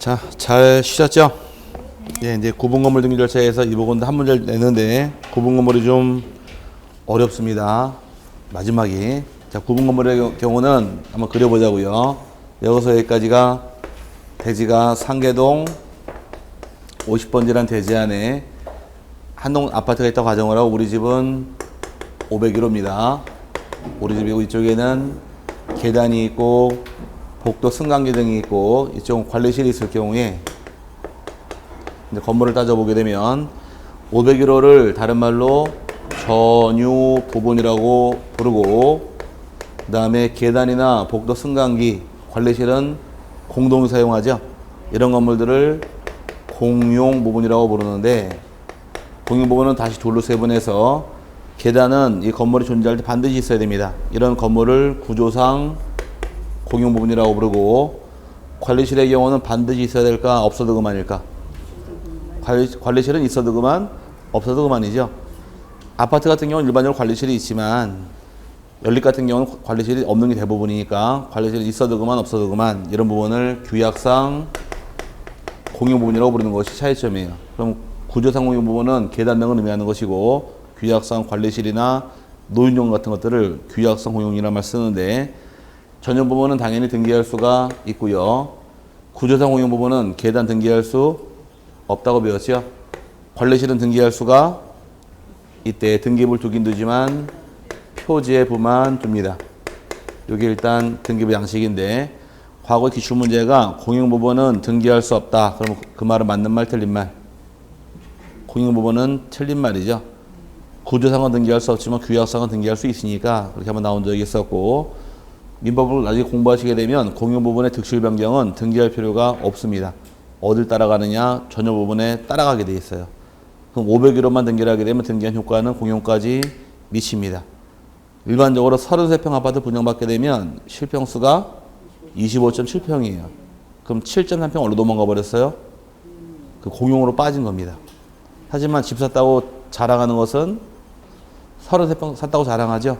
자, 잘 쉬셨죠? 예, 이제 구분 건물 등기 절차에서 이 부분도 한 문제를 내는데 구분 건물이 좀 어렵습니다. 마지막이. 자, 구분 건물의 경우는 한번 그려보자고요. 여기서 여기까지가 대지가 상계동 50번지란 대지 안에 한 동 아파트가 있다고 가정을 하고 우리 집은 501호입니다. 우리 집이고 이쪽에는 계단이 있고 복도 승강기 등이 있고 이쪽 관리실이 있을 경우에 이제 건물을 따져보게 되면 501호를 다른 말로 전유 부분이라고 부르고 그 다음에 계단이나 복도 승강기 관리실은 공동으로 사용하죠. 이런 건물들을 공용 부분이라고 부르는데 공용 부분은 다시 둘로 세분해서 계단은 이 건물이 존재할 때 반드시 있어야 됩니다. 이런 건물을 구조상 공용 부분이라고 부르고 관리실의 경우는 반드시 있어야 될까 없어도 그만일까? 관리실은 있어도 그만 없어도 그만이죠. 아파트 같은 경우는 일반적으로 관리실이 있지만 연립 같은 경우는 관리실이 없는 게 대부분이니까 관리실이 있어도 그만 없어도 그만 이런 부분을 규약상 공용 부분이라고 부르는 것이 차이점이에요. 그럼 구조상 공용 부분은 계단 등을 의미하는 것이고 규약상 관리실이나 노인용 같은 것들을 규약상 공용이라는 말 쓰는데 전용 부분은 당연히 등기할 수가 있고요. 구조상 공용 부분은 계단 등기할 수 없다고 배웠죠. 관리실은 등기할 수가 이때 등기부를 두긴 두지만 표지에부만 둡니다. 이게 일단 등기부 양식인데 과거 기출문제가 공용 부분은 등기할 수 없다. 그럼 그 말은 맞는 말 틀린 말? 공용 부분은 틀린 말이죠. 구조상은 등기할 수 없지만 규약상은 등기할 수 있으니까 그렇게 한번 나온 적이 있었고 민법을 나중에 공부하시게 되면 공용 부분의 득실 변경은 등기할 필요가 없습니다. 어딜 따라가느냐 전용 부분에 따라가게 돼 있어요. 그럼 501호만 등기를 하게 되면 등기한 효과는 공용까지 미칩니다. 일반적으로 33평 아파트 분양받게 되면 실평수가 25.7평이에요. 그럼 7.3평 어디로 도망가 버렸어요? 그 공용으로 빠진 겁니다. 하지만 집 샀다고 자랑하는 것은 33평 샀다고 자랑하죠.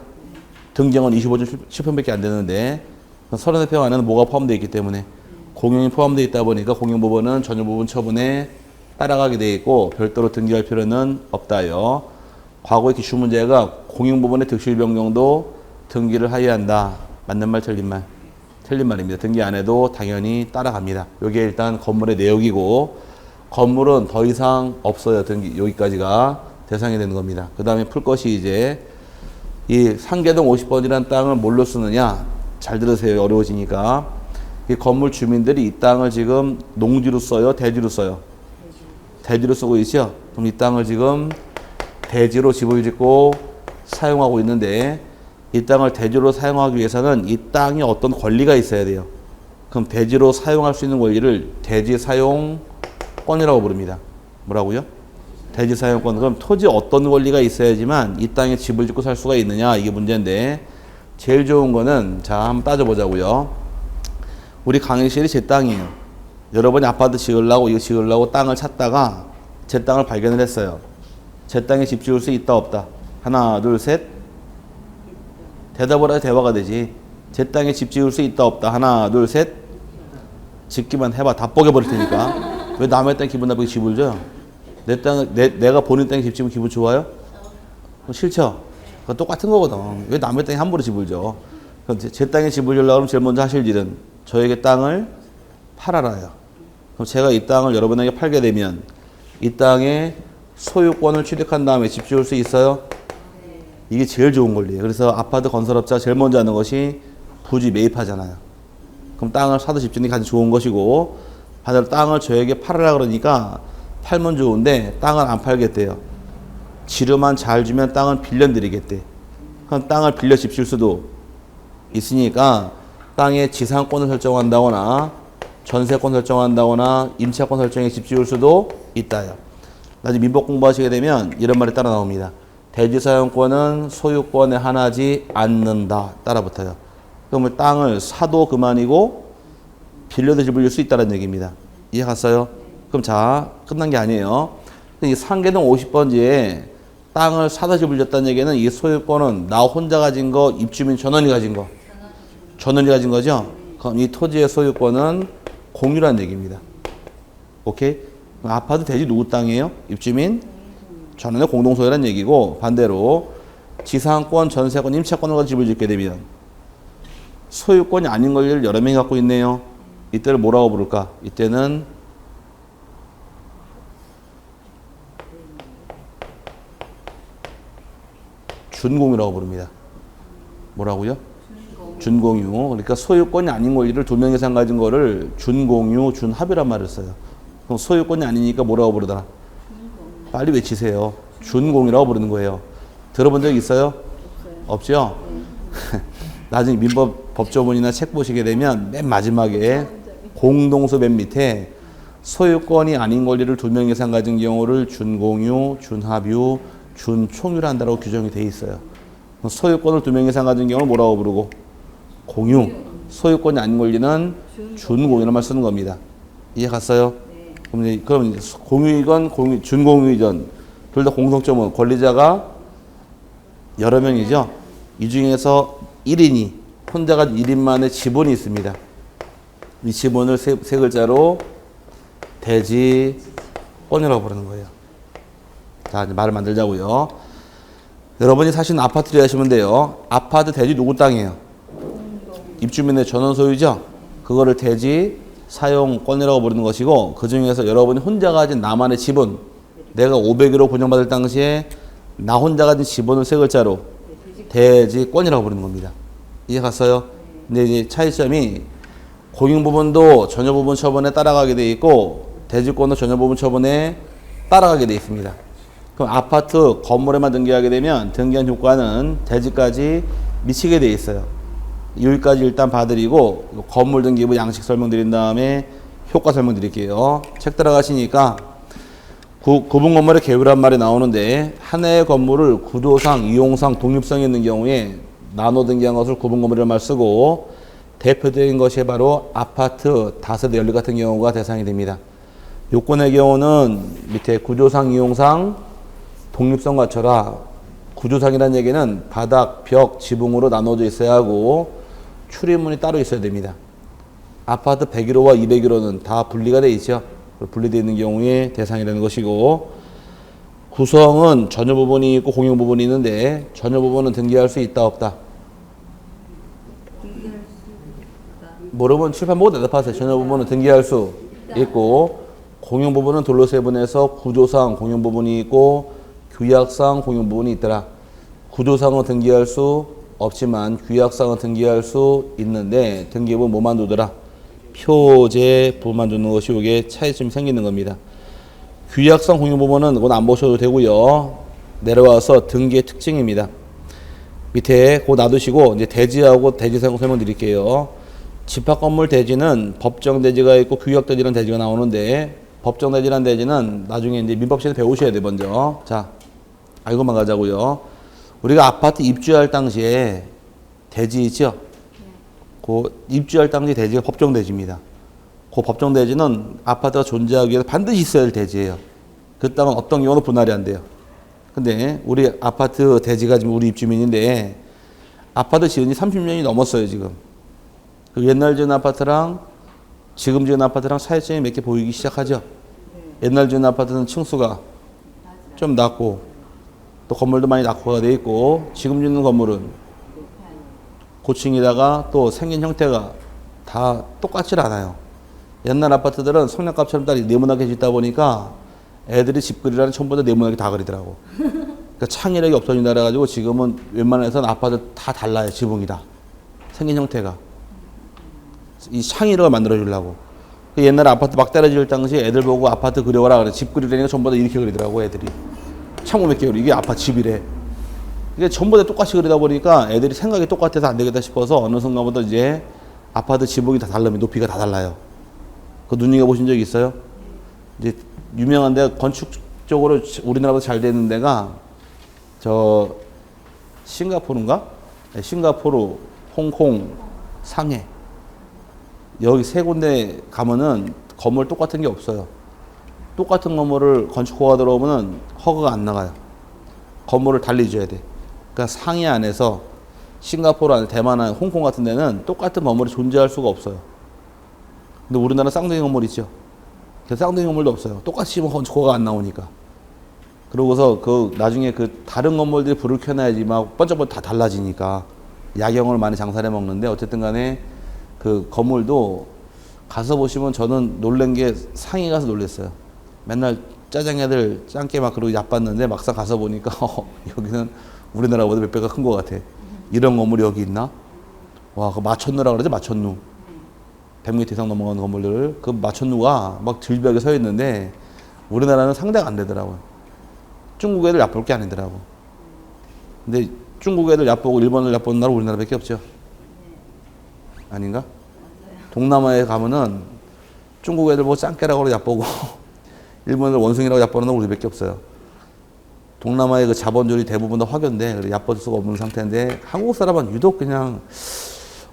등기형은 25.7평밖에 안 되는데 33평 안에는 뭐가 포함되어 있기 때문에 공용이 포함되어 있다 보니까 공용 부분은 전용 부분 처분에 따라가게 되어 있고 별도로 등기할 필요는 없다요. 과거의 기출 문제가 공용 부분의 득실 변경도 등기를 하여야 한다. 맞는 말 틀린 말? 틀린 말입니다. 등기 안 해도 당연히 따라갑니다. 이게 일단 건물의 내역이고 건물은 더 이상 없어요. 등기 여기까지가 대상이 되는 겁니다. 그 다음에 풀 것이 이제 이 상계동 50번이라는 땅을 뭘로 쓰느냐? 잘 들으세요. 어려워지니까. 이 건물 주민들이 이 땅을 지금 농지로 써요? 대지로 써요? 대지로 쓰고 있죠? 그럼 이 땅을 지금 대지로 집을 짓고 사용하고 있는데 이 땅을 대지로 사용하기 위해서는 이 땅에 어떤 권리가 있어야 돼요. 그럼 대지로 사용할 수 있는 권리를 대지 사용권이라고 부릅니다. 뭐라고요? 대지 사용권. 그럼 토지 어떤 권리가 있어야지만 이 땅에 집을 짓고 살 수가 있느냐 이게 문제인데 제일 좋은 거는 자 한번 따져보자고요. 우리 강의실이 제 땅이에요. 여러분이 아파트 지으려고 이거 지으려고 땅을 찾다가 제 땅을 발견을 했어요. 제 땅에 집 지을 수 있다 없다? 하나 둘 셋. 대답을 해야 대화가 되지. 제 땅에 집 지을 수 있다 없다? 하나 둘 셋. 짓기만 해봐. 다 뽀개버릴 테니까. 왜 남의 땅에 기분 나쁘게 집을 줘요? 내 땅, 내가 본인 땅에 집 지으면 기분 좋아요? 싫죠? 그건 똑같은 거거든. 왜 남의 땅에 함부로 집을 줘? 그럼 제 땅에 집을 지으려고 하면 제일 먼저 하실 일은 저에게 땅을 팔아라요. 그럼 제가 이 땅을 여러분에게 팔게 되면 이 땅에 소유권을 취득한 다음에 집 지을 수 있어요? 이게 제일 좋은 권리예요. 그래서 아파트 건설업자가 제일 먼저 하는 것이 부지 매입하잖아요. 그럼 땅을 사도 집 짓는 게 가장 좋은 것이고 반대로 땅을 저에게 팔으라 그러니까 팔면 좋은데 땅을 안 팔겠대요. 지료만 잘 주면 땅을 빌려드리겠대. 그럼 땅을 빌려 집 지을 수도 있으니까 땅의 지상권을 설정한다거나 전세권 설정한다거나 임차권 설정해 집 지을 수도 있다요. 나중에 민법 공부하시게 되면 이런 말이 따라 나옵니다. 대지 사용권은 소유권에 한하지 않는다. 따라 붙어요. 그러면 땅을 사도 그만이고 빌려도 집을 지을 수 있다는 얘기입니다. 이해 갔어요? 그럼 자, 끝난 게 아니에요. 이 상계동 50번지에 땅을 사다 집을 졌다는 얘기는 이 소유권은 나 혼자 가진 거, 입주민 전원이 가진 거. 전원이 가진 거죠? 그럼 이 토지의 소유권은 공유라는 얘기입니다. 오케이? 아파트 대지 누구 땅이에요? 입주민? 전원의 공동소유라는 얘기고, 반대로 지상권, 전세권, 임차권을 가지고 집을 짓게 되면 소유권이 아닌 권리를 여러 명이 갖고 있네요. 이때를 뭐라고 부를까? 이때는 준공유라고 부릅니다. 뭐라고요? 준공유. 그러니까 소유권이 아닌 권리를 두 명 이상 가진 거를 준공유, 준합이란 말을 써요. 그럼 소유권이 아니니까 뭐라고 부르더라? 빨리 외치세요. 준공유라고 부르는 거예요. 들어본 적 있어요? 없죠? 나중에 민법 법조문이나 책 보시게 되면 맨 마지막에 공동소 맨 밑에 소유권이 아닌 권리를 두 명 이상 가진 경우를 준공유, 준합유, 준총유를 한다고 규정이 돼 있어요. 소유권을 두 명 이상 가진 경우를 뭐라고 부르고? 공유. 소유권이 아닌 권리는 준공유란 말 쓰는 겁니다. 이해 갔어요? 그럼 공유이건 준공유이건 둘 다 공통점은 권리자가 여러 명이죠. 이 중에서 1인이 혼자가 1인만의 지분이 있습니다. 이 지분을 세 글자로 대지권이라고 부르는 거예요. 자, 이제 말을 만들자고요. 여러분이 사시는 아파트를 하시면 돼요. 아파트 대지 누구 땅이에요? 입주민의 전원 소유죠. 그거를 대지 사용권이라고 부르는 것이고, 그 중에서 여러분이 혼자 가진 나만의 지분, 내가 500으로 분양받을 당시에 나 혼자 가진 지분을 세 글자로 대지권이라고 부르는 겁니다. 이해 갔어요? 근데 이제 차이점이 공용 부분도 전여 부분 처분에 따라가게 돼 있고, 대지권도 전여 부분 처분에 따라가게 돼 있습니다. 그럼 아파트 건물에만 등기하게 되면 등기한 효과는 대지까지 미치게 돼 있어요. 여기까지 일단 봐드리고 건물 등기부 양식 설명드린 다음에 효과 설명드릴게요. 책 따라가시니까 구분 건물의 계율한 말이 나오는데, 하나의 건물을 구조상, 이용상, 독립성이 있는 경우에 나눠 등기한 것을 구분 건물이라는 말 쓰고, 대표적인 것이 바로 아파트, 다세대 연립 같은 경우가 대상이 됩니다. 요건의 경우는 밑에 구조상, 이용상, 독립성 갖춰라. 구조상이라는 얘기는 바닥, 벽, 지붕으로 나눠져 있어야 하고 출입문이 따로 있어야 됩니다. 아파트 101호와 201호는 다 분리가 되어 있죠. 분리되어 있는 경우에 대상이 되는 것이고, 구성은 전여 부분이 있고 공용 부분이 있는데, 전여 부분은 등기할 수 있다 없다? 모르면 칠판 보고 대답하세요. 전여 부분은 등기할 수 있고, 공용 부분은 둘로 세분해서 구조상 공용 부분이 있고 규약상 공용 부분이 있더라. 구조상은 등기할 수 없지만 규약상은 등기할 수 있는데, 등기부는 뭐만 두더라? 표제부만 두는 것이 이게 차이점이 생기는 겁니다. 규약상 공용 부분은 그건 안 보셔도 되고요. 내려와서 등기의 특징입니다. 밑에 그거 놔두시고 이제 대지하고 대지사용 설명드릴게요. 집합건물 대지는 법정 대지가 있고 규약 대지라는 대지가 나오는데, 법정 대지라는 대지는 나중에 이제 민법시에서 배우셔야 돼 먼저. 자, 알고만 가자고요. 우리가 아파트 입주할 당시에 대지 있죠? 그 입주할 당시 대지가 법정 대지입니다. 그 법정 대지는 아파트가 존재하기 위해서 반드시 있어야 할 대지예요. 그 땅은 어떤 경우는 분할이 안 돼요. 근데 우리 아파트 대지가 지금 우리 입주민인데, 아파트 지은 지 30년이 넘었어요, 지금. 그 옛날 지은 아파트랑 지금 지은 아파트랑 차이점이 몇 개 보이기 시작하죠. 옛날 지은 아파트는 층수가 좀 낮고, 또 건물도 많이 낙후가 돼 있고, 지금 짓는 건물은 고층이다가 또 생긴 형태가 다 똑같질 않아요. 옛날 아파트들은 성냥갑처럼 딱 네모나게 짓다 보니까 애들이 집그리라는 처음부터 네모나게 다 그리더라고. 그러니까 창의력이 없어진다 그래가지고 지금은 웬만해서는 아파트 다 달라요. 지붕이 다. 생긴 형태가. 이 창의력을 만들어주려고. 옛날에 아파트 막 때려질 당시 애들 보고 아파트 그려와라 그래. 집 그리려니까 전부 다 이렇게 그리더라고, 애들이. 창문 몇 개 그리. 이게 아파트 집이래. 이게 전부 다 똑같이 그리다 보니까 애들이 생각이 똑같아서 안 되겠다 싶어서 어느 순간부터 이제 아파트 지붕이 다 달라요. 높이가 다 달라요. 그 눈여겨보신 적 있어요? 이제 유명한 데 건축적으로 우리나라보다 잘 되는 데가 저 싱가포르인가? 네, 싱가포르, 홍콩, 상해. 여기 세 군데 가면은 건물 똑같은 게 없어요. 똑같은 건물을 건축허가 들어오면은 허가가 안 나가요. 건물을 달리 줘야 돼. 그러니까 상해 안에서 싱가포르 안에 대만 안에 홍콩 같은 데는 똑같은 건물이 존재할 수가 없어요. 근데 우리나라 쌍둥이 건물 있죠. 쌍둥이 건물도 없어요. 똑같이 지면 거가 안 나오니까. 그러고서 그 나중에 그 다른 건물들이 불을 켜놔야지 막 번쩍번쩍 다 달라지니까 야경을 많이 장사를 해 먹는데 어쨌든 간에 그 건물도 가서 보시면 저는 놀란 게 상해 가서 놀랐어요. 맨날 짜장 애들 짱깨 막 그러고 얕봤는데 막상 가서 보니까 여기는 우리나라보다 몇 배가 큰 것 같아. 이런 건물이 여기 있나? 와, 그 마천루라 그러죠? 마천루. 100m 이상 넘어가는 건물들. 그 마천루가 막 질벽에 서 있는데 우리나라는 상대가 안 되더라고요. 중국 애들 얕볼 게 아니더라고. 근데 중국 애들 얕보고 일본을 얕보는 나라 우리나라밖에 없죠. 아닌가? 동남아에 가면은 중국 애들 뭐 짱깨라고 얕보고 일본 애들 원숭이라고 얕보는 나라 우리밖에 없어요. 동남아의 그 자본주의 대부분 다 확연돼. 얕볼 수가 없는 상태인데 한국 사람은 유독 그냥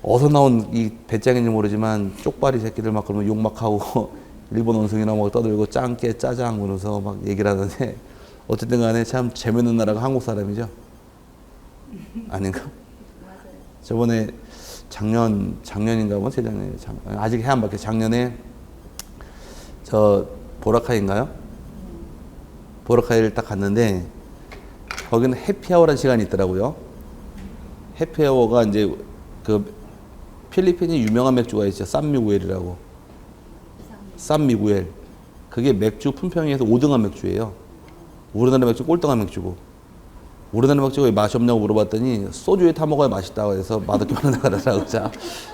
어디서 나온 이 배짱인지 모르지만 쪽발이 새끼들 막 그러면 욕 막 하고 일본 원숭이나 뭐 떠들고 짱깨 짜장 그러면서 막 얘기를 하는데 어쨌든 간에 참 재밌는 나라가 한국 사람이죠. 아닌가? 저번에 작년인가 뭐 재작년에 아직 해 안 봤게 작년에 저 보라카이인가요? 보라카이를 딱 갔는데 거기는 해피아워라는 시간이 있더라고요. 해피아워가 이제 그 필리핀이 유명한 맥주가 있죠. 산미구엘이라고. 산미구엘. 그게 맥주 품평회에서 5등한 맥주예요. 우리나라 맥주 꼴등한 맥주고. 우리나라 맥주가 왜 맛이 없냐고 물어봤더니 소주에 타 먹어야 맛있다고 해서 맛없게 하는 나라라고. 자,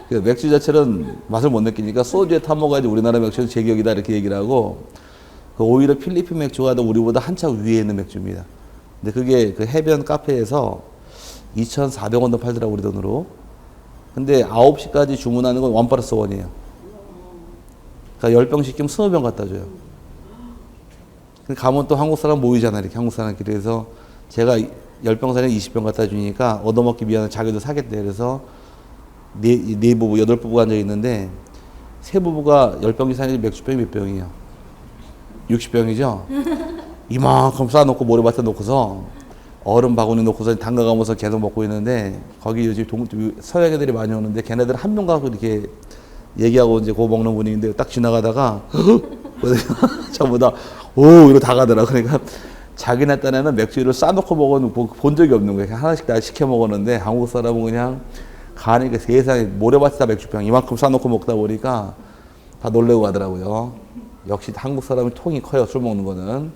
그 맥주 자체는 맛을 못 느끼니까 소주에 타 먹어야지 우리나라 맥주는 제격이다 이렇게 얘기를 하고 그 오히려 필리핀 맥주가 더 우리보다 한참 위에 있는 맥주입니다. 근데 그게 그 해변 카페에서 2,400원 더 팔더라고 우리 돈으로. 근데 9시까지 주문하는 건 1+1이에요. 그러니까 10병 시키면 20병 갖다 줘요. 가면 또 한국 사람 모이잖아요. 이렇게 한국 사람끼리. 그래서 제가 10병 사면 20병 갖다 주니까 얻어먹기 위한 자기도 사겠대. 그래서 네 부부, 8부부가 앉아 있는데 세 부부가 10병이 사는데 맥주병이 몇 병이에요? 60병이죠? 이만큼 쌓아놓고 모래밭에 놓고서 얼음 바구니 놓고서 담가가면서 계속 먹고 있는데 거기 요즘 서양 애들이 많이 오는데 걔네들 한 명 가고 이렇게 얘기하고 이제 고 먹는 분위기인데 딱 지나가다가 전부 다 오 이거 다 가더라. 그러니까 자기네 딴에는 맥주를 싸놓고 본 적이 없는 거예요. 하나씩 다 시켜 먹었는데 한국 사람은 그냥 가니까 세상에 모래밭에 다 맥주병 이만큼 싸놓고 먹다 보니까 다 놀래고 가더라고요. 역시 한국 사람이 통이 커요. 술 먹는 거는.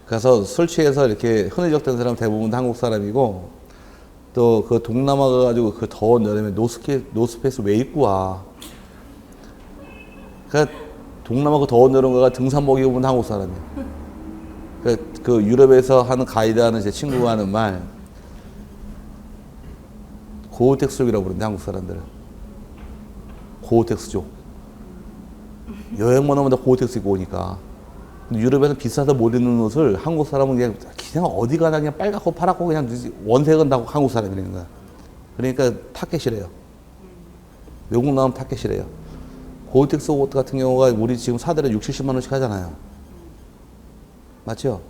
그래서 술 취해서 이렇게 흔들적된 사람 대부분 한국 사람이고 또 그 동남아 가가지고 그 더운 여름에 노스페이스 왜 입고 와? 그러니까 동남아 그 더운 여름 가가 등산복 입으면 한국 사람이에요. 그 유럽에서 하는 가이드 하는 제 친구가 하는 말 고어텍스족이라고 부르는데 한국 사람들은 고어텍스족. 여행만 하면 다 고어텍스 입고 오니까. 유럽에는 비싸서 못 입는 옷을 한국 사람은 그냥 어디 가나 그냥 빨갛고 파랗고 그냥 원색은 다 한국 사람이라는 거야. 그러니까 타켓이래요. 외국 나오면 타켓이래요. 고어텍스 옷 같은 경우가 우리 지금 사들에 6, 70만 원씩 하잖아요. 맞죠?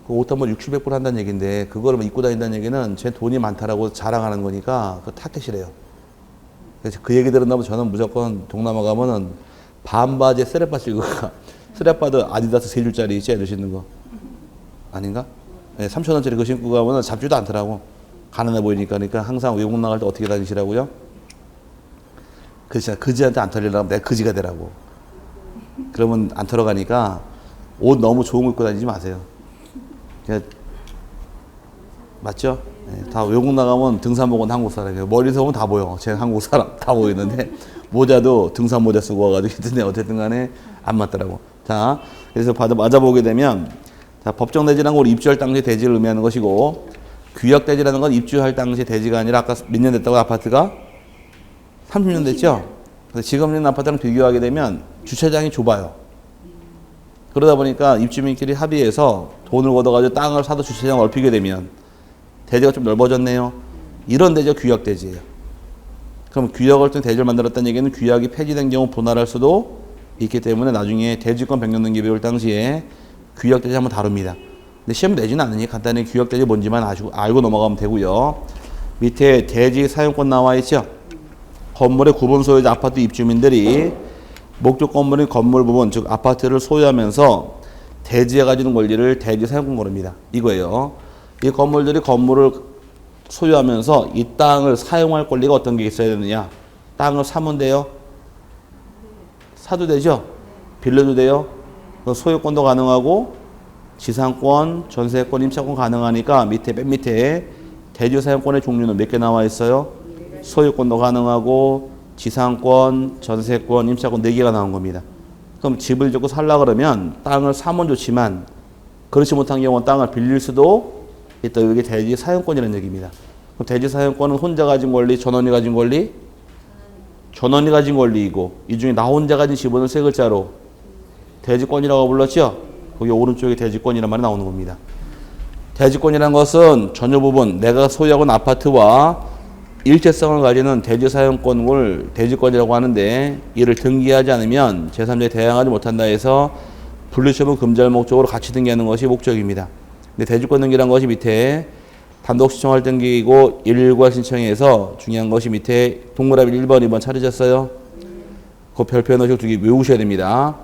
그 옷 한 번 6, 700불 한다는 얘기인데 그거를 입고 다닌다는 얘기는 제 돈이 많다라고 자랑하는 거니까 그 타켓이래요. 그래서 그 얘기 들은다면 저는 무조건 동남아 가면은 반바지에 쓰레빠 신고 가. 쓰레빠도 아디다스 3줄짜리 있지, 애들 신는 거. 아닌가? 네, 3,000원짜리 그거 신고 가면 잡지도 않더라고. 가난해 보이니까. 그러니까 항상 외국 나갈 때 어떻게 다니시라고요? 그지한테 안 털리려면 내가 그지가 되라고. 그러면 안 털어가니까 옷 너무 좋은 거 입고 다니지 마세요. 맞죠? 네, 다 외국 나가면 등산복은 한국 사람이에요. 머리에서 보면 다 보여. 제가 한국 사람 다 보이는데 모자도 등산 모자 쓰고 와가지고 있던데 어쨌든 간에 안 맞더라고. 자, 그래서 맞아보게 되면 자, 법정 대지라는 건 입주할 당시 대지를 의미하는 것이고 규약 대지라는 건 입주할 당시 대지가 아니라 아까 몇 년 됐다고 아파트가? 30년 됐죠? 그래서 지금 있는 아파트랑 비교하게 되면 주차장이 좁아요. 그러다 보니까 입주민끼리 합의해서 돈을 걷어가지고 땅을 사도 주차장을 넓히게 되면 대지가 좀 넓어졌네요. 이런 대지가 규약 대지예요. 그럼 규약을 통해 대지를 만들었다는 얘기는 규약이 폐지된 경우 분할할 수도 있기 때문에 나중에 대지권 변경 등기 배울 당시에 규약 대지 한번 다룹니다. 근데 시험 내지는 않으니 간단히 규약 대지 뭔지만 알고 넘어가면 되고요. 밑에 대지 사용권 나와 있죠. 건물의 구분 소유자 아파트 입주민들이 목적 건물인 건물 부분, 즉 아파트를 소유하면서 대지에 가지는 권리를 대지 사용권 거릅니다. 이거예요. 이 건물들이 건물을 소유하면서 이 땅을 사용할 권리가 어떤 게 있어야 되느냐? 땅을 사면 돼요? 사도 되죠? 빌려도 돼요? 소유권도 가능하고 지상권, 전세권, 임차권 가능하니까 밑에 맨 밑에 대지 사용권의 종류는 몇 개 나와 있어요? 소유권도 가능하고 지상권, 전세권, 임차권 4개가 나온 겁니다. 그럼 집을 짓고 살라 그러면 땅을 사면 좋지만 그렇지 못한 경우는 땅을 빌릴 수도 있다. 이게 대지 사용권이라는 얘기입니다. 그럼 대지 사용권은 혼자 가진 권리, 전원이 가진 권리? 전원이 가진 권리이고 이 중에 나 혼자 가진 지분을 세 글자로 대지권이라고 불렀죠? 거기 오른쪽에 대지권이란 말이 나오는 겁니다. 대지권이라는 것은 전유 부분, 내가 소유하고 있는 아파트와 일체성을 가지는 대지 사용권을 대지권이라고 하는데 이를 등기하지 않으면 제3자에 대항하지 못한다 해서 분리처분 금지할 목적으로 같이 등기하는 것이 목적입니다. 근데 대지권 등기란 것이 밑에 단독 신청할 등기이고 일괄 신청해서 중요한 것이 밑에 동그라미 1번, 2번 찾으셨어요? 그 별표 넣으시고 두 개 외우셔야 됩니다.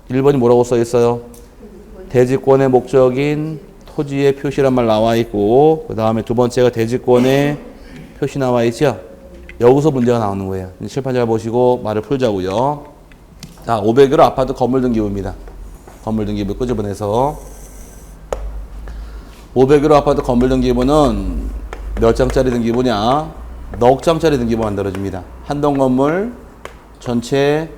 1번이 뭐라고 써 있어요? 대지권의 목적인 토지의 표시란 말 나와 있고 그 다음에 두 번째가 대지권의 표시 나와 있죠? 여기서 문제가 나오는 거예요. 칠판 잘 보시고 말을 풀자고요. 자, 501호 아파트 건물 등기부입니다. 건물 등기부 끄집어내서 501호 아파트 건물 등기부는 몇 장짜리 등기부냐? 넉 장짜리 등기부 만들어집니다. 한 동 건물 전체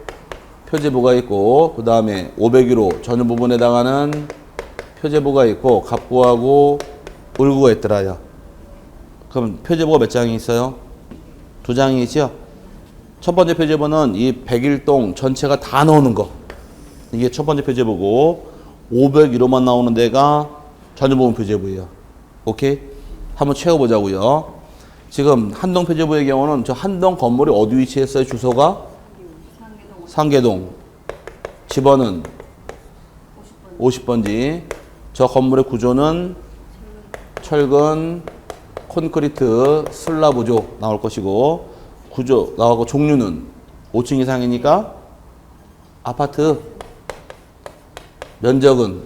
표제부가 있고 그 다음에 501호 전유 부분에 해당하는 표제부가 있고 갑구하고 을구가 있더라요. 그럼 표제부가 몇 장이 있어요? 2장이 있죠? 첫 번째 표제부는 이 101동 전체가 다 넣는 거. 이게 첫 번째 표제부고 501호만 나오는 데가 전유 부분 표제부예요. 오케이? 한번 채워보자고요. 지금 한동 표제부의 경우는 저 한동 건물이 어디 위치했어요? 주소가? 상계동. 집원은 50번지. 저 건물의 구조는 철근, 콘크리트, 슬라브 구조 나올 것이고 구조 나오고 종류는 5층 이상이니까 아파트. 면적은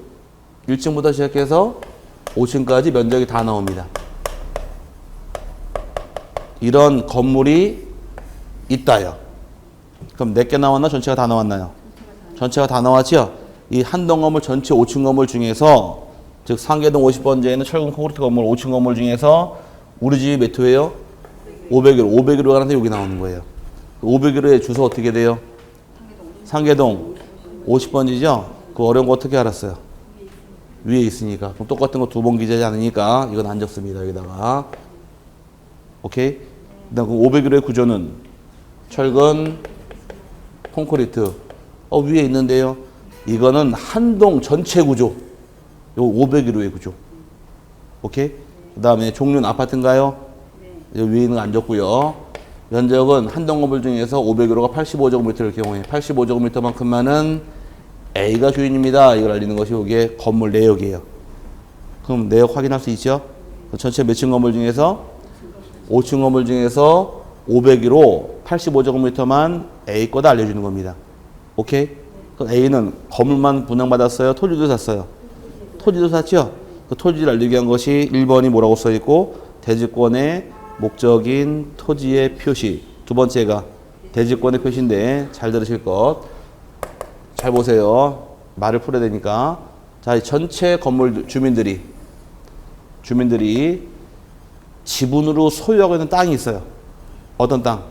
1층부터 시작해서 5층까지 면적이 다 나옵니다. 이런 건물이 있다요. 그럼 몇 개 나왔나? 전체가 다 나왔나요? 전체가 다 나왔죠? 이 한동 건물 전체 5층 건물 중에서 즉 상계동 50번지에는 철근 콘크리트 건물 5층 건물 중에서 우리 집이 몇 호예요? 501호. 501호 가는데 여기 나오는 거예요. 501호의 주소 어떻게 돼요? 상계동 50번지죠? 그 어려운 거 어떻게 알았어요? 위에 있으니까. 그럼 똑같은 거 2번 기재하지 않으니까 이건 안 적습니다. 여기다가. 오케이? 그다음 501호의 구조는 철근, 콘크리트. 위에 있는데요. 이거는 한동 전체 구조. 요 501호의 구조. 오케이? 그 다음에 종류는 아파트인가요? 네. 위에 있는 거 안 적고요. 면적은 한동 건물 중에서 501호가 85제곱미터일 경우에 85제곱미터만큼만은 A가 주인입니다. 이걸 알리는 것이 이게 건물 내역이에요. 그럼 내역 확인할 수 있죠? 전체 몇 층 건물 중에서 5층 건물 중에서 501호 85제곱미터만 A 거다 알려주는 겁니다. 오케이? 그럼 A는 건물만 분양받았어요? 토지도 샀어요? 토지도 샀죠? 그 토지를 알리기 위한 것이 1번이 뭐라고 써있고 대지권의 목적인 토지의 표시. 두 번째가 대지권의 표시인데 잘 들으실 것. 잘 보세요. 말을 풀어야 되니까. 자, 전체 건물 주민들이 지분으로 소유하고 있는 땅이 있어요. 어떤 땅?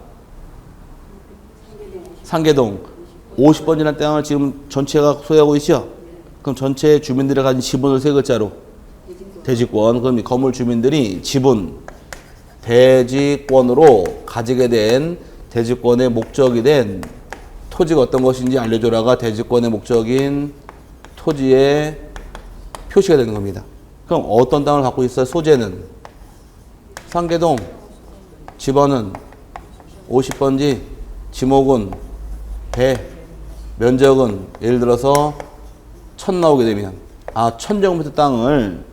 상계동 50번이라는 땅을 지금 전체가 소유하고 있죠? 그럼 전체 주민들이 가진 지분을 세 글자로 대지권. 그럼 이 건물 주민들이 지분, 대지권으로 가지게 된 대지권의 목적이 된 토지가 어떤 것인지 알려줘라가 대지권의 목적인 토지의 표시가 되는 겁니다. 그럼 어떤 땅을 갖고 있어요? 소재는 상계동, 집원은 50번지, 지목은 배, 면적은 예를 들어서 1000 나오게 되면 1000제곱미터 땅을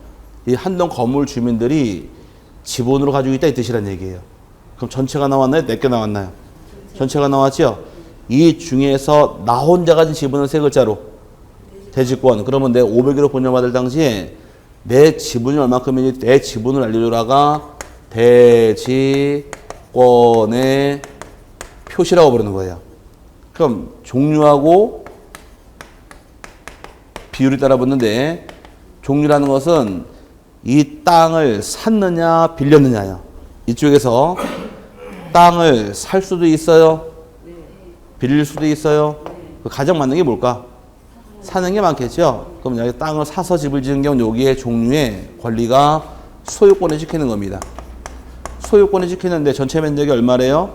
이 한동 건물 주민들이 지분으로 가지고 있다 이 뜻이란 얘기예요. 그럼 전체가 나왔나요? 몇 개 나왔나요? 전체가 나왔죠? 이 중에서 나 혼자 가진 지분은 세 글자로 대지권. 그러면 내 500으로 분양받을 당시에 내 지분이 얼마큼인지 내 지분을 알려줘라가 대지권의 표시라고 부르는 거예요. 그럼 종류하고 비율이 따라 붙는데 종류라는 것은 이 땅을 샀느냐 빌렸느냐요. 이쪽에서 땅을 살 수도 있어요. 빌릴 수도 있어요. 가장 맞는 게 뭘까? 사는 게 많겠죠. 그럼 여기 땅을 사서 집을 지은 경우 여기에 종류의 권리가 소유권에 지키는 겁니다. 소유권에 지키는데 전체 면적이 얼마래요?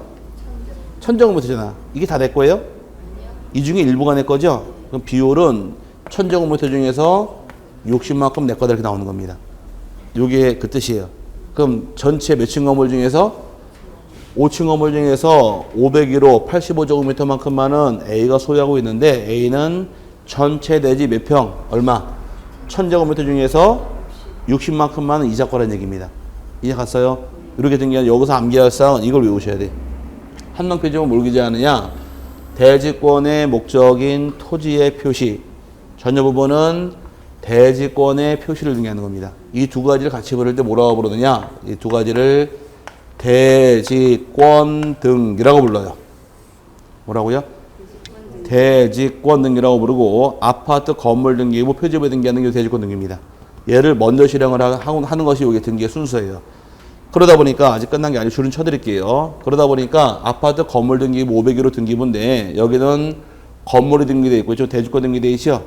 1000제곱미터잖아. 이게 다 내 거예요? 이 중에 일부가 내 거죠? 그럼 비율은 1000제곱미터 중에서 60만큼 내 거다 이렇게 나오는 겁니다. 이게 그 뜻이에요. 그럼 전체 몇 층 건물 중에서 5층 건물 중에서 501호 85제곱미터만큼만은 A가 소유하고 있는데 A는 전체 대지 몇 평? 얼마? 1000제곱미터 중에서 60만큼만은 이자 거라는 얘기입니다. 이해 갔어요? 이렇게 된 게 아니라 여기서 암기할 사항은 이걸 외우셔야 돼. 한동 표지는 뭘 기재하느냐? 대지권의 목적인 토지의 표시. 전혀 부분은 대지권의 표시를 등기하는 겁니다. 이 두 가지를 같이 부를 때 뭐라고 부르느냐? 이 두 가지를 대지권 등기라고 불러요. 뭐라고요? 대지권 등기라고 부르고 아파트 건물 등기부 표지부에 등기하는 게 대지권 등기입니다. 얘를 먼저 실행을 하는 것이 이게 등기의 순서예요. 그러다 보니까 아직 끝난 게 아니고 줄은 쳐드릴게요. 그러다 보니까 아파트 건물 등기부 501호 등기부인데 여기는 건물이 등기되어 있고 이쪽 대지권 등기되어 있죠.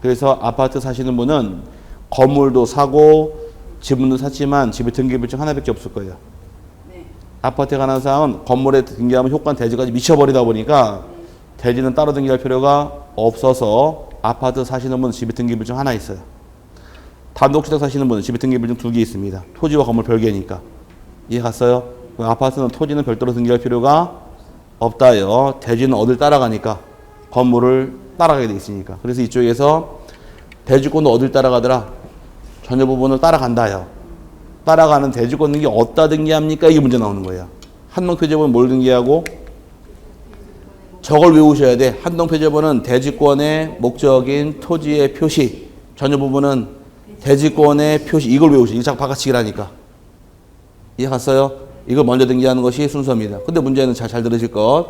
그래서 아파트 사시는 분은 건물도 사고 지분도 샀지만 집에 등기부증 하나밖에 없을 거예요. 네. 아파트에 관한 사항은 건물에 등기하면 효과는 대지까지 미쳐버리다 보니까 대지는 따로 등기할 필요가 없어서 아파트 사시는 분은 집에 등기부증 하나 있어요. 단독주택 사시는 분은 집에 등기부증 2개 있습니다. 토지와 건물 별개니까. 이해 갔어요? 아파트는 토지는 별도로 등기할 필요가 없다요. 대지는 어딜 따라가니까 건물을 따라가게 돼 있으니까. 그래서 이쪽에서 대지권도 어딜 따라가더라? 전혀 부분을 따라간다요. 따라가는 대지권 등기 어디다 등기합니까? 이게 문제 나오는 거예요. 한동표제본은 뭘 등기하고? 저걸 외우셔야 돼. 한동표제본은 대지권의 목적인 토지의 표시. 전혀 부분은 대지권의 표시. 이걸 외우셔. 이거 자꾸 바깥치기라니까. 이해 갔어요? 이걸 먼저 등기하는 것이 순서입니다. 근데 문제는 잘 들으실 것.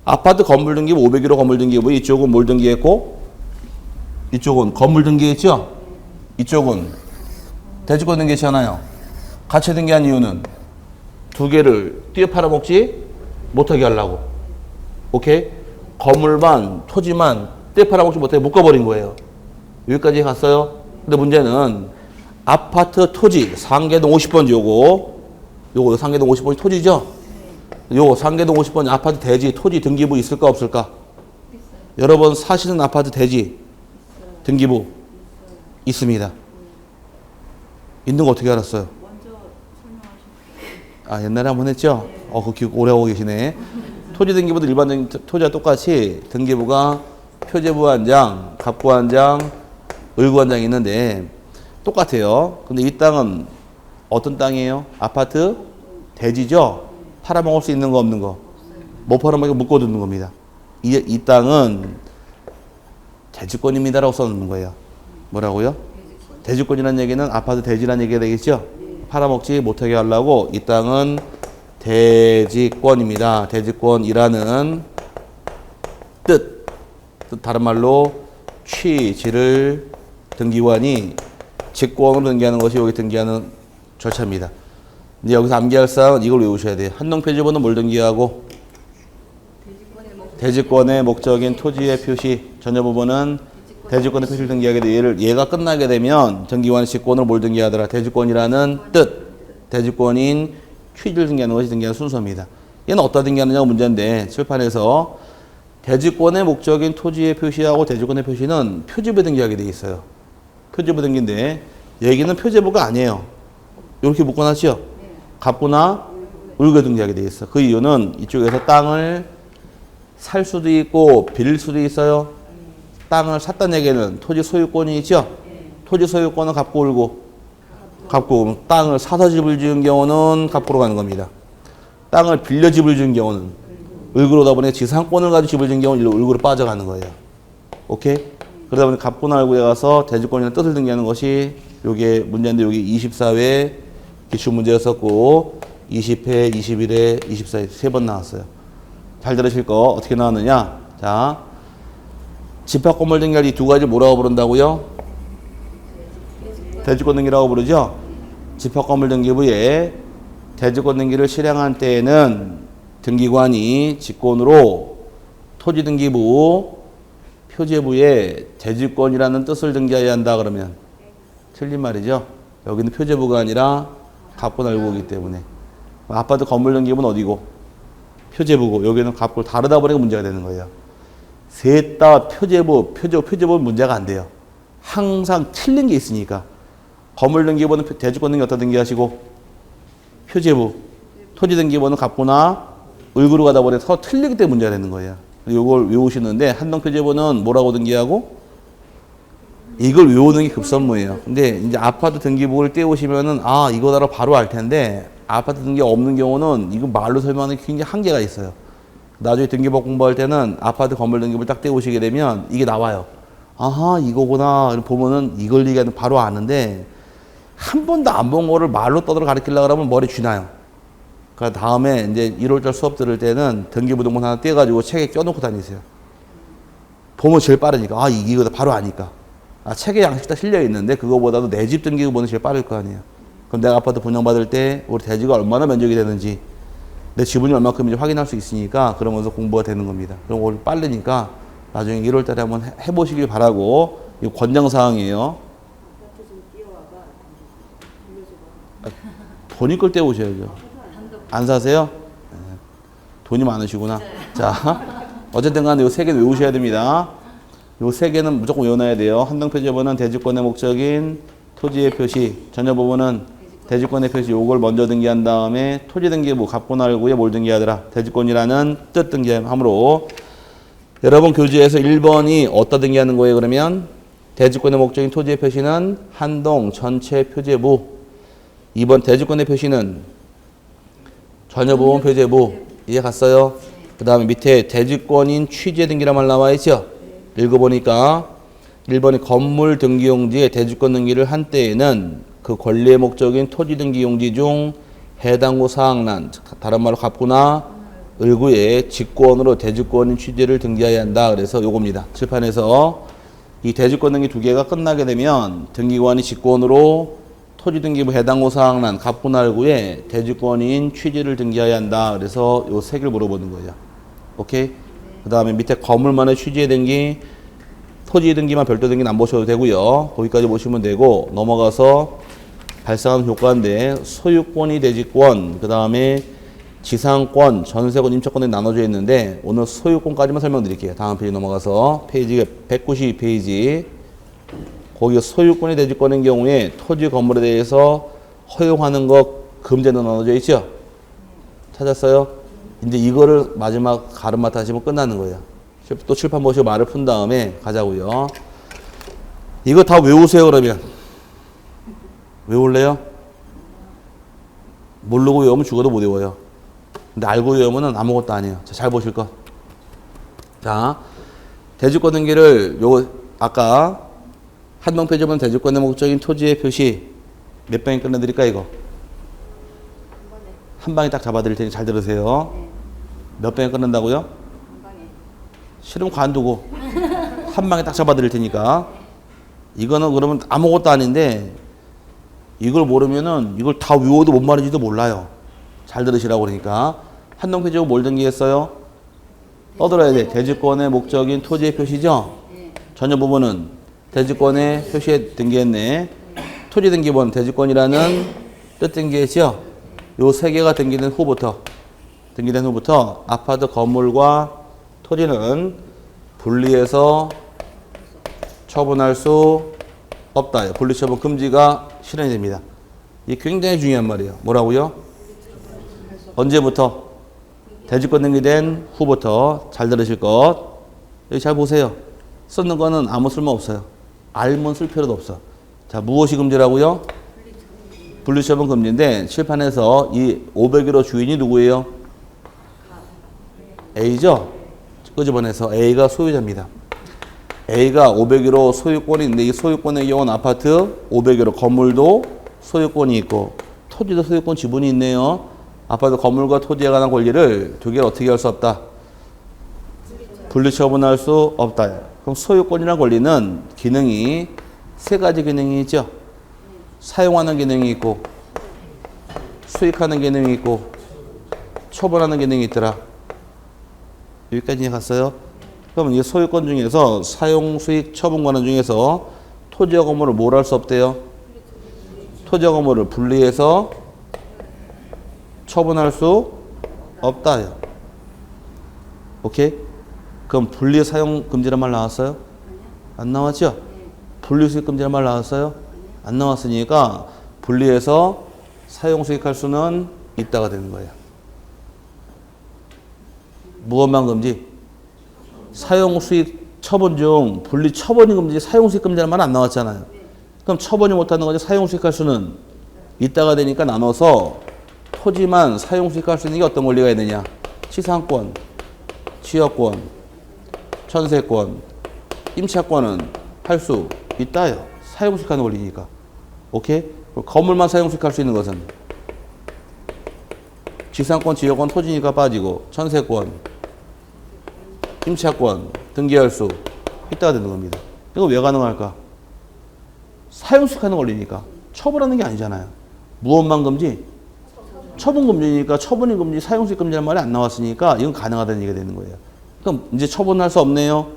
아파트 건물 등기부 501호 건물 등기부 이쪽은 뭘 등기했고 이쪽은 건물 등기했죠? 이쪽은 대지권 등기했잖아요. 같이 등기한 이유는 두 개를 뛰어 팔아먹지 못하게 하려고. 오케이? 건물만 토지만 뛰어 팔아먹지 못하게 묶어버린 거예요. 여기까지 갔어요? 근데 문제는 아파트 토지 상계동 50번지 요거 상계동 50번지 토지죠? 요 상계동 50번 아파트 대지 토지 등기부 있을까 없을까? 있어요. 여러분 사시는 아파트 대지 있어요. 등기부 있습니다. 있는 거 어떻게 알았어요? 먼저 설명하셨어요. 옛날에 한번 했죠? 그 기억 오래 하고 계시네. 토지 등기부도 일반적인 토지와 똑같이 등기부가 표제부 한 장, 갑부 한 장, 을구 한 장이 있는데 똑같아요. 근데 이 땅은 어떤 땅이에요? 아파트 대지죠? 팔아먹을 수 있는 거 없는 거? 못 팔아먹고 묶어두는 겁니다. 이 땅은 대지권입니다라고 써놓는 거예요. 뭐라고요? 대지권이라는 얘기는 아파트 대지라는 얘기가 되겠죠? 팔아먹지 못하게 하려고 이 땅은 대지권입니다. 대지권이라는 뜻. 다른 말로 취지를 등기관이 직권으로 등기하는 것이 여기 등기하는 절차입니다. 이제 여기서 암기할 사항은 이걸 외우셔야 돼요. 한동표지본은 뭘 등기하고? 대지권의 목적인 토지의 표시. 전혀 부분은 대지권의 표시를 등기하게 돼. 얘가 끝나게 되면 등기관의 직권으로 뭘 등기하더라? 대지권이라는 뜻. 대지권인 취지를 등기하는 것이 등기하는 순서입니다. 얘는 어디다 등기하느냐가 문제인데 칠판에서 대지권의 목적인 토지의 표시하고 대지권의 표시는 표지부에 등기하게 돼 있어요. 표지부 등기인데 얘기는 표제부가 아니에요. 이렇게 묶어놨죠? 갑부나 을구에 등기하게 돼 있어. 그 이유는 이쪽에서 땅을 살 수도 있고 빌릴 수도 있어요. 땅을 샀다는 얘기는 토지 소유권이 있죠? 토지 소유권은 갑구 을구. 갑구. 땅을 사서 집을 지은 경우는 갑구로 가는 겁니다. 땅을 빌려 집을 지은 경우는 을구로다 보니 지상권을 가지고 집을 지은 경우는 을구로 빠져가는 거예요. 오케이? 그러다 보니 갑구나 을구에 가서 대지권이라는 뜻을 등기하는 것이 요게 문제인데 요게 24회 기출 문제였었고 20회, 21회, 24회 세 번 나왔어요. 잘 들으실 거 어떻게 나왔느냐? 자, 집합건물 등기할 이 두 가지 뭐라고 부른다고요? 대지권 등기라고 부르죠? 집합건물 등기부에 대지권 등기를 실행한 때에는 등기관이 직권으로 토지등기부 표제부에 대지권이라는 뜻을 등기해야 한다 그러면 틀린 말이죠. 여기는 표제부가 아니라 갑구나 을구이기 때문에 아파트 건물 등기부는 어디고? 표제부고 여기는 갑구 다르다 보니까 문제가 되는 거예요. 셋 다 표제부는 문제가 안 돼요. 항상 틀린 게 있으니까. 건물 등기부는 대지권 등기 어디다 등기하시고 표제부, 토지 등기부는 갑구나 을구로 가다 보니 서로 틀리기 때문에 문제가 되는 거예요. 이걸 외우시는데 한동 표제부는 뭐라고 등기하고 이걸 외우는 게 급선무예요. 근데 이제 아파트 등기부를 떼오시면은 아 이거다라 바로 알 텐데 아파트 등기 없는 경우는 이거 말로 설명하는 게 굉장히 한계가 있어요. 나중에 등기법 공부할 때는 아파트 건물 등기부를 딱 떼오시게 되면 이게 나와요. 아하 이거구나 보면은 이걸 얘기하는 바로 아는데 한 번도 안 본 거를 말로 떠들어 가르치려고 하면 머리 쥐나요. 그러니까 다음에 이제 1월달 수업 들을 때는 등기부등본 하나 떼가지고 책에 껴놓고 다니세요. 보면 제일 빠르니까. 아, 이거다. 바로 아니까. 아, 책에 양식 다 실려 있는데 그거보다도 내 집 등기부는 제일 빠를 거 아니에요. 그럼 내가 아파트 분양받을 때 우리 대지가 얼마나 면적이 되는지 내 지분이 얼마큼인지 확인할 수 있으니까 그러면서 공부가 되는 겁니다. 그럼 오늘 빠르니까 나중에 1월달에 한번 해보시길 바라고 이거 권장사항이에요. 본인 걸 떼오셔야죠. 안 사세요? 네. 돈이 많으시구나. 자, 어쨌든 간에 이 세 개는 외우셔야 됩니다. 이 세 개는 무조건 외워놔야 돼요. 한동 표제부는 대지권의 목적인 토지의 표시, 전혀 부분은 대지권의 표시, 요걸 먼저 등기한 다음에 토지 등기부, 갑구나 을구에 뭘 등기하더라? 대지권이라는 뜻 등기함으로 여러분 교재에서 1번이 어디다 등기하는 거예요? 그러면 대지권의 목적인 토지의 표시는 한동 전체 표제부, 2번 대지권의 표시는 전혀보험 표제부 이해 갔어요? 그 다음에 밑에 대지권인 취재 등기란 말 나와 있죠? 읽어보니까 1번이 건물 등기용지에 대지권 등기를 한 때에는 그 권리의 목적인 토지 등기용지 중 해당구 사항란 다른 말로 갑구나 을구에 직권으로 대지권인 취재를 등기해야 한다. 그래서 요겁니다. 칠판에서 이 대지권 등기 두 개가 끝나게 되면 등기관이 직권으로 토지등기부 해당구 사항란 갑구나 을구에 대지권인 취지를 등기해야 한다. 그래서 요 세 개를 물어보는 거예요. 오케이? 그 다음에 밑에 건물만의 취지의 등기, 토지 등기만 별도 등기는 안 보셔도 되고요. 거기까지 보시면 되고 넘어가서 발생하는 효과인데 소유권이 대지권, 그 다음에 지상권, 전세권, 임차권에 나눠져 있는데 오늘 소유권까지만 설명드릴게요. 다음 페이지 넘어가서 페이지가 192페이지 거기 소유권이 대지권인 경우에 토지 건물에 대해서 허용하는 것 금지는 나눠져 있죠? 찾았어요? 이제 이거를 마지막 가름마다 하시면 끝나는 거예요. 또 칠판 보시고 말을 푼 다음에 가자고요. 이거 다 외우세요 그러면. 외울래요? 모르고 외우면 죽어도 못 외워요. 근데 알고 외우면 아무것도 아니에요. 자, 잘 보실 것. 자, 대지권 등기를 요거 아까 한동 표제부는 대지권의 목적인 토지의 표시 몇 방에 끝내드릴까 이거? 한 방에 딱 잡아드릴 테니 잘 들으세요. 몇 방에 끝낸다고요? 한 방에. 싫으면 관두고 한 방에 딱 잡아드릴 테니까 이거는 그러면 아무것도 아닌데 이걸 모르면은 이걸 다 외워도 뭔 말인지도 몰라요. 잘 들으시라고 그러니까 한동 표제부 뭘 등기했어요? 떠들어야 돼. 대지권의 목적인 토지의 표시죠? 전혀 부분은 대지권의 표시에 등기했네. 토지 등기본 대지권이라는 뜻 등기했죠? 요 세 개가 등기된 후부터 아파트 건물과 토지는 분리해서 처분할 수 없다. 분리처분 금지가 실현이 됩니다. 이게 굉장히 중요한 말이에요. 뭐라고요? 언제부터? 대지권 등기된 후부터. 잘 들으실 것. 여기 잘 보세요. 쓰는 거는 아무 쓸모 없어요. 알면 쓸 필요도 없어. 자, 무엇이 금지라고요? 분리처분 금지인데 칠판에서 이 501호 주인이 누구예요? A죠? 끄집어내서 A가 소유자입니다. A가 501호 소유권이 있는데 이 소유권의 경우는 아파트 501호 건물도 소유권이 있고 토지도 소유권 지분이 있네요. 아파트 건물과 토지에 관한 권리를 두 개를 어떻게 할 수 없다? 분리 처분할 수 없다. 그럼 소유권이나 권리는 기능이 세 가지 기능이 있죠. 사용하는 기능이 있고 수익하는 기능이 있고 처분하는 기능이 있더라. 여기까지 갔어요. 그러면 이 소유권 중에서 사용, 수익, 처분 권한 중에서 토지와 건물을 뭘 할 수 없대요? 토지와 건물을 분리해서 처분할 수 없다요. 오케이? 그럼 분리 사용 금지란 말 나왔어요? 안 나왔죠? 분리 수익 금지란 말 나왔어요? 안 나왔으니까 분리해서 사용 수익할 수는 있다가 되는 거예요. 무엇만 금지? 사용 수익 처분 중 분리 처분이 금지, 사용 수익 금지란 말 안 나왔잖아요. 그럼 처분이 못하는 거지 사용 수익할 수는 있다가 되니까 나눠서 토지만 사용 수익할 수 있는 게 어떤 권리가 있느냐? 치상권, 지역권, 전세권, 임차권은 할 수 있다요. 사용 수익하는 권리니까. 오케이? 건물만 사용 수익할 수 있는 것은 지상권, 지역권, 토지니까 빠지고 전세권, 임차권 등기할 수 있다가 되는 겁니다. 이거 왜 가능할까? 사용 수익하는 권리니까. 처분하는 게 아니잖아요. 무엇만 금지? 처분 금지니까 처분이 금지, 사용 수익 금지라는 말이 안 나왔으니까 이건 가능하다는 얘기가 되는 거예요. 그럼 이제 처분할 수 없네요.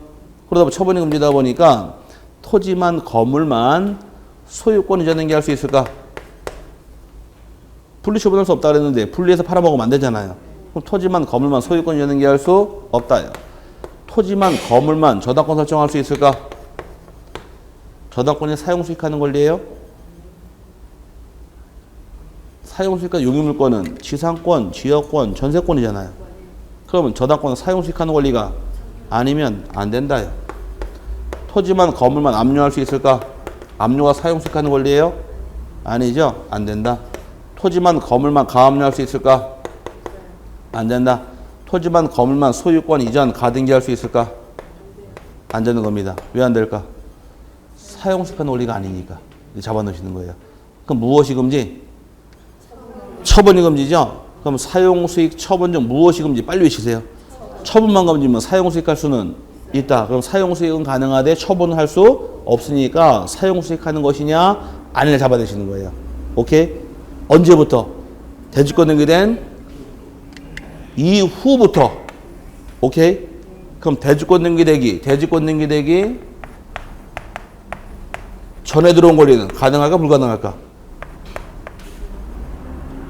그러다 보니 처분이 금지다 보니까 토지만 건물만 소유권 이전 등기할 수 있을까? 분리 처분할 수 없다 그랬는데 분리해서 팔아먹으면 안 되잖아요. 그럼 토지만 건물만 소유권 이전 등기할 수 없다요. 토지만 건물만 저당권 설정할 수 있을까? 저당권이 사용 수익하는 권리예요. 사용 수익과 용의물권은 지상권, 지역권, 전세권이잖아요. 그러면 저당권은 사용 수익하는 권리가 아니면 안 된다요. 토지만 건물만 압류할 수 있을까? 압류가 사용 수익하는 권리예요? 아니죠. 안 된다. 토지만 건물만 가압류할 수 있을까? 안 된다. 토지만 건물만 소유권 이전 가등기할 수 있을까? 안 되는 겁니다. 왜 안 될까? 사용 수익하는 권리가 아니니까 잡아놓으시는 거예요. 그럼 무엇이 금지? 처분이 금지죠? 그럼 사용 수익 처분 중 무엇이 금지? 빨리 외치세요. 처분만 금지면 사용 수익할 수는 있다. 그럼 사용 수익은 가능하되 처분을 할 수 없으니까 사용 수익하는 것이냐 아니냐 잡아내시는 거예요. 오케이? 언제부터? 대지권 등기된 이후부터. 오케이? 그럼 대지권 등기되기 전에 들어온 권리는 가능할까 불가능할까?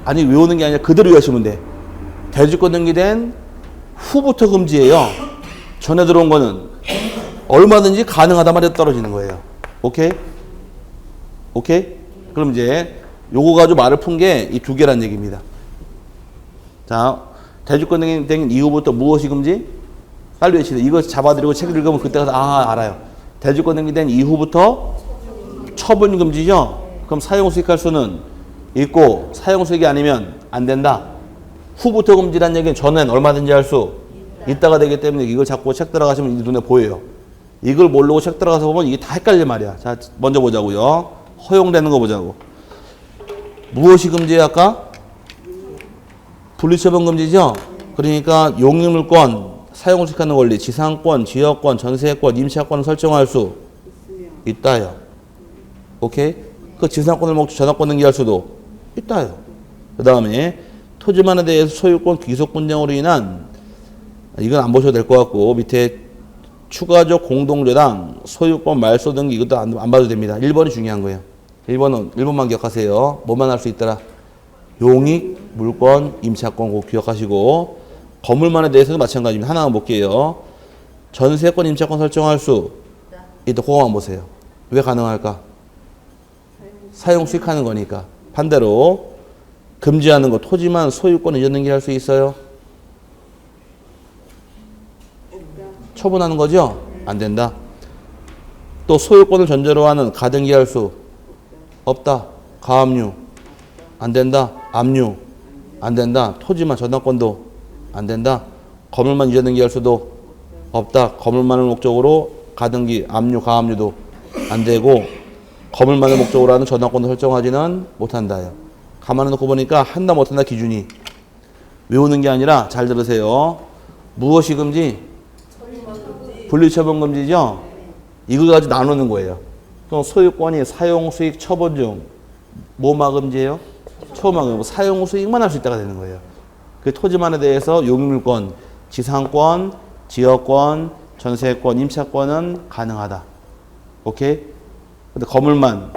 아니 외우는 게 아니라 그대로 이해하시면 돼. 대지권 등기된 후부터 금지예요. 전에 들어온 거는 얼마든지 가능하다 말에 떨어지는 거예요. 오케이? 오케이? 그럼 이제 요거 가지고 말을 푼 게 이 두 개란 얘기입니다. 자, 대지권 등기된 이후부터 무엇이 금지? 빨리 외치세요. 이거 잡아드리고 책 읽으면 그때 가서 알아요. 대지권 등기된 이후부터 처분 금지죠? 그럼 사용 수익할 수는 있고 사용 수익이 아니면 안 된다. 후부터 금지란 얘기는 전엔 얼마든지 할 수 있다가 되기 때문에 이걸 자꾸 책 들어가시면 눈에 보여요. 이걸 모르고 책 들어가서 보면 이게 다 헷갈릴 말이야. 자, 먼저 보자고요. 허용되는 거 보자고. 무엇이 금지야 아까? 분리처분 금지죠? 그러니까 용의물권, 사용 수익하는 권리, 지상권, 지역권, 전세권, 임차권을 설정할 수 있다요. 오케이? 그 지상권을 먹고 저당권 등기할 수도 있다요. 그 다음에 토지만에 대해서 소유권 귀속 분쟁으로 인한 이건 안 보셔도 될 것 같고 밑에 추가적 공동저당, 소유권 말소 등기 이것도 안 봐도 됩니다. 1번이 중요한 거예요. 1번만 기억하세요. 뭐만 할 수 있더라? 용익, 물권, 임차권 꼭 기억하시고 건물만에 대해서도 마찬가지입니다. 하나만 볼게요. 전세권, 임차권 설정할 수 있다. 그거만 보세요. 왜 가능할까? 사용 수익하는 거니까. 반대로 금지하는 거 토지만 소유권 이전 등기할 수 있어요? 처분하는 거죠? 안 된다. 또 소유권을 전제로 하는 가등기할 수 없다. 가압류 안 된다. 압류 안 된다. 토지만 저당권도 안 된다. 건물만 이전등기할 수도 없다. 건물만을 목적으로 가등기, 압류, 가압류도 안 되고 건물만을 목적으로 하는 저당권도 설정하지는 못한다요. 가만히 놓고 보니까 한다 못한다 기준이 외우는 게 아니라 잘 들으세요. 무엇이 금지? 분리처분 금지죠? 이거 가지고 나누는 거예요. 그럼 소유권이 사용, 수익, 처분 중 뭐마 금지예요? 처마 금지. 사용, 수익만 할 수 있다가 되는 거예요. 그 토지만에 대해서 용익물권, 지상권, 지역권, 전세권, 임차권은 가능하다. 오케이? 근데 건물만,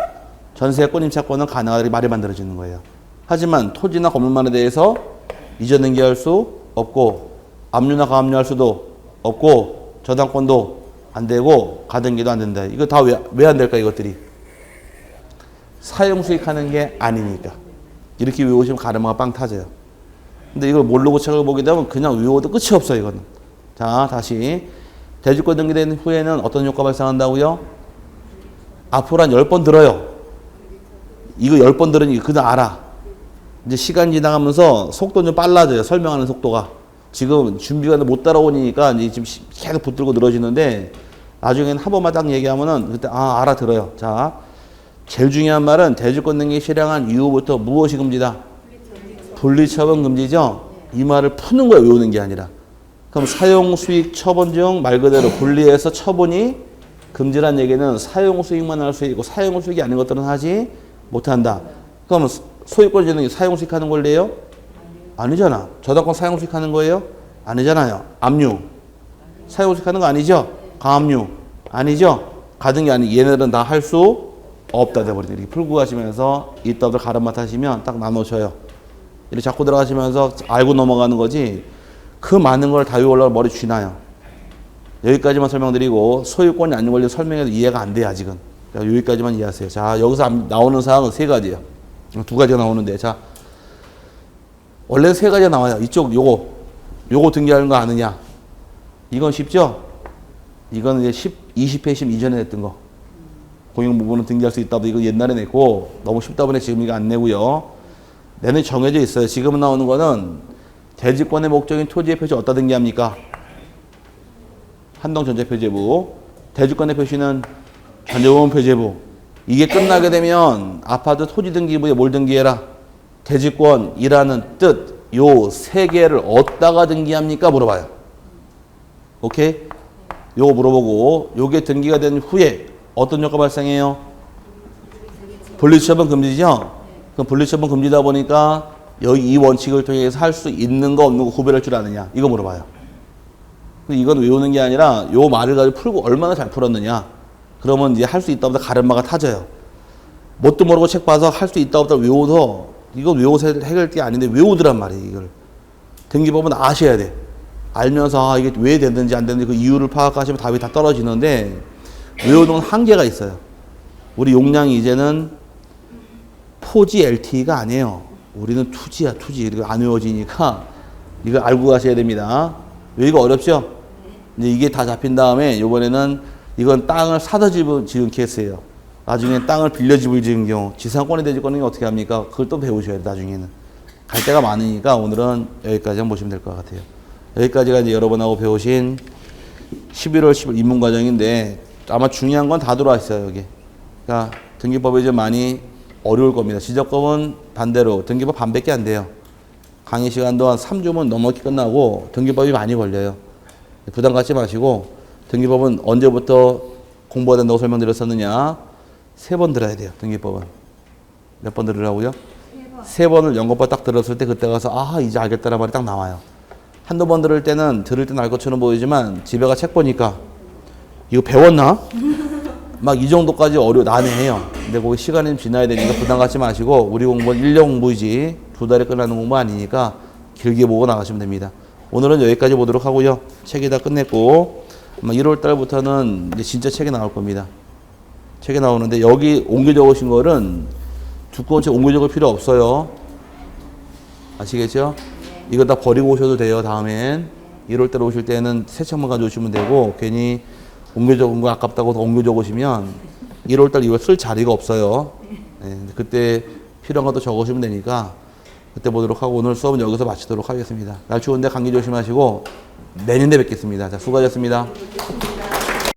전세권, 임차권은 가능하다. 이렇게 말이 만들어지는 거예요. 하지만 토지나 건물만에 대해서 이전 등기할 수 없고 압류나 가압류할 수도 없고 저당권도 안 되고 가등기도 안 된다. 이거 다 왜 안 될까 이것들이? 사용 수익하는 게 아니니까. 이렇게 외우시면 가르마가 빵 터져요. 근데 이걸 모르고 책을 보게 되면 그냥 외워도 끝이 없어요, 이거는. 자, 다시. 대주권 등기된 후에는 어떤 효과 발생한다고요? 앞으로 한 10번 들어요. 이거 10번 들으니까 그냥 알아. 이제 시간 지나가면서 속도는 좀 빨라져요. 설명하는 속도가. 지금 준비가 못 따라오니까 이제 지금 계속 붙들고 늘어지는데 나중에는 한 번만 딱 얘기하면은 그때 알아들어요. 자, 제일 중요한 말은 대주권 등기 실행한 이후부터 무엇이 금지다? 분리처분 금지죠? 이 말을 푸는 거예요. 외우는 게 아니라. 그럼 사용, 수익, 처분 중 말 그대로 분리해서 처분이 금지란 얘기는 사용, 수익만 할 수 있고 사용, 수익이 아닌 것들은 하지 못한다. 그럼 소유권 지능이 사용, 수익 하는 걸래요? 아니잖아. 저당권 사용, 수익 하는 거예요? 아니잖아요. 압류. 사용, 수익 하는 거 아니죠? 가압류. 아니죠? 가등기 아니 얘네들은 다 할 수 없다 돼버리죠. 이렇게 풀고 가시면서 이따들 가름맛 하시면 딱 나눠줘요. 이렇게 자꾸 들어가시면서 알고 넘어가는 거지 그 많은 걸 다 외우려고 머리 쥐나요. 여기까지만 설명드리고 소유권이 아닌 걸로 설명해도 이해가 안 돼요. 아직은. 여기까지만 이해하세요. 자, 여기서 나오는 사항은 세 가지예요. 두 가지가 나오는데 자 원래 세 가지가 나와요. 이쪽 요거 등기하는 거 아느냐. 이건 쉽죠? 이건 이제 20회심 이전에 냈던 거. 공용 부분은 등기할 수 있다고 이거 옛날에 냈고 너무 쉽다 보니 지금 이거 안 내고요. 내는 정해져 있어요. 지금 나오는 거는 대지권의 목적인 토지의 표시 어디다 등기합니까? 한동전자표제부. 대지권의 표시는 전자보험표제부. 이게 끝나게 되면 아파트 토지 등기부에 뭘 등기해라? 대지권이라는 뜻 요 세 개를 어디다가 등기합니까? 물어봐요. 오케이? 요거 물어보고 요게 등기가 된 후에 어떤 효과 발생해요? 분리처분 금지죠? 그럼 분리처분 금지다 보니까 여기 이 원칙을 통해서 할 수 있는 거 없는 거 구별할 줄 아느냐? 이거 물어봐요. 이건 외우는 게 아니라 요 말을 가지고 풀고 얼마나 잘 풀었느냐? 그러면 이제 할 수 있다 보다 가름마가 타져요. 뭣도 모르고 책 봐서 할 수 있다 보다 외워서 이건 외워서 해결할 게 아닌데 외우더란 말이에요. 이걸. 등기법은 아셔야 돼. 알면서 이게 왜 됐는지 안 됐는지 그 이유를 파악하시면 답이 다 떨어지는데 외우는 건 한계가 있어요. 우리 용량이 이제는 포지 LTE가 아니에요. 우리는 투지야, 투지. 이거 안 외워지니까 이거 알고 가셔야 됩니다. 왜 이거 어렵죠? 이제 이게 다 잡힌 다음에 이번에는 이건 땅을 사다 지은 케이스예요. 나중에 땅을 빌려 집을 지은 경우 지상권이 대지권이 어떻게 합니까? 그걸 또 배우셔야 돼요. 나중에는. 갈 데가 많으니까 오늘은 여기까지 한번 보시면 될 것 같아요. 여기까지가 이제 여러분하고 배우신 11월 10일 입문 과정인데 아마 중요한 건 다 들어와 있어요. 여기. 그러니까 등기법이 좀 많이 어려울 겁니다. 지적법은 반대로 등기법 반밖에 안 돼요. 강의 시간도 한 3주면 넘게 끝나고 등기법이 많이 걸려요. 부담 갖지 마시고 등기법은 언제부터 공부가 된다고 설명드렸었느냐. 3번 들어야 돼요. 등기법은. 몇 번 들으라고요? 3번을 연거법 딱 들었을 때 그때 가서 이제 알겠다는 말이 딱 나와요. 한두 번 들을 때는 알 것처럼 보이지만 집에 가 책 보니까 이거 배웠나? 막 이 정도까지 난해해요. 근데 거기 시간이 좀 지나야 되니까 부담 갖지 마시고 우리 공부는 1년 공부이지 2달에 끝나는 공부 아니니까 길게 보고 나가시면 됩니다. 오늘은 여기까지 보도록 하고요. 책이 다 끝냈고 아마 1월 달부터는 이제 진짜 책이 나올 겁니다. 책이 나오는데 여기 옮겨 적으신 거는 두꺼운 책 옮겨 적을 필요 없어요. 아시겠죠? 이거 다 버리고 오셔도 돼요. 다음엔 1월 달에 오실 때는 새 책만 가져오시면 되고 괜히 옮겨 적은 거 아깝다고 더 옮겨 적으시면 1월 달 이거 쓸 자리가 없어요. 네, 그때 필요한 것도 적으시면 되니까 그때 보도록 하고 오늘 수업은 여기서 마치도록 하겠습니다. 날 추운데 감기 조심하시고 내년에 뵙겠습니다. 자, 수고하셨습니다.